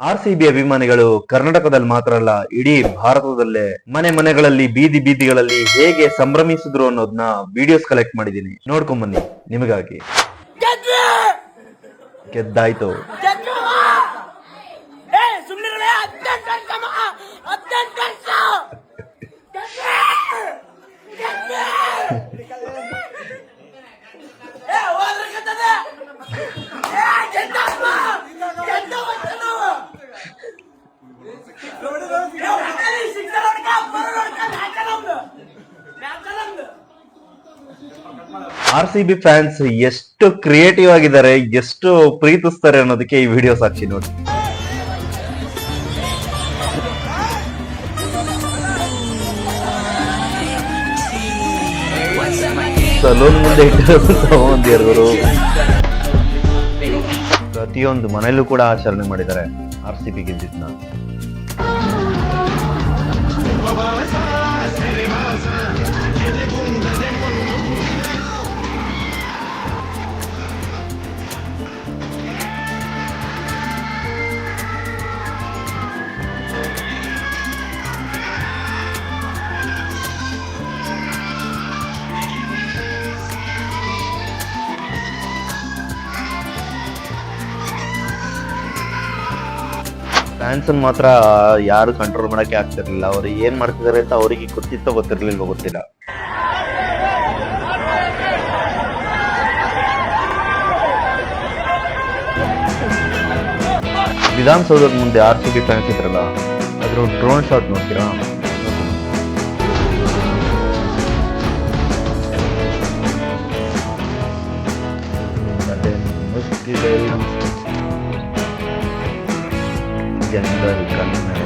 RCB ಅಭಿಮಾನಿಗಳು ಕರ್ನಾಟಕದಲ್ಲಿ ಮಾತ್ರ ಅಲ್ಲ, ಇಡೀ ಭಾರತದಲ್ಲೇ ಮನೆ ಮನೆಗಳಲ್ಲಿ ಬೀದಿ ಬೀದಿಗಳಲ್ಲಿ ಹೇಗೆ ಸಂಭ್ರಮಿಸಿದ್ರು ಅನ್ನೋದನ್ನ ವಿಡಿಯೋಸ್ ಕಲೆಕ್ಟ್ ಮಾಡಿದೀನಿ, ನೋಡ್ಕೊಂಡ್ ಬನ್ನಿ ನಿಮಗಾಗಿ. ಗೆದ್ದಾಯ್ತು. RCB ಫ್ಯಾನ್ಸ್ ಎಷ್ಟು ಕ್ರಿಯೇಟಿವ್ ಆಗಿದ್ದಾರೆ, ಎಷ್ಟು ಪ್ರೀತಿಸ್ತಾರೆ ಅನ್ನೋದಕ್ಕೆ ಈ ವಿಡಿಯೋ ಸಾಕ್ಷಿ ನೋಡಿ. ಸಲೂನ್ ಮುಂದೆ ಇಟ್ಟಿರೋದು ಪ್ರತಿಯೊಂದು ಮನೆಯಲ್ಲೂ ಕೂಡ ಆಚರಣೆ ಮಾಡಿದ್ದಾರೆ RCB ಗೆದ್ದಿದ್ನ. ಫ್ಯಾನ್ಸ್ ಮಾತ್ರ ಯಾರು ಕಂಟ್ರೋಲ್ ಮಾಡಕ್ಕೆ ಆಗ್ತಿರ್ಲಿಲ್ಲ. ಅವ್ರು ಏನ್ ಮಾಡ್ತಿದಾರೆ ಅಂತ ಅವರಿಗೆ ಗೊತ್ತಿರ್ಲಿಲ್ವ ಗೊತ್ತಿಲ್ಲ. ವಿಧಾನಸೌಧದ ಮುಂದೆ RCB ಫ್ಯಾನ್ಸ್ ಇದ್ರಲ್ಲ, ಅದ್ರ ಡ್ರೋನ್ ಶಾಟ್ ನೋಡ್ತೀರಾ? ಜನರಲ್ ಕನ್ನಡ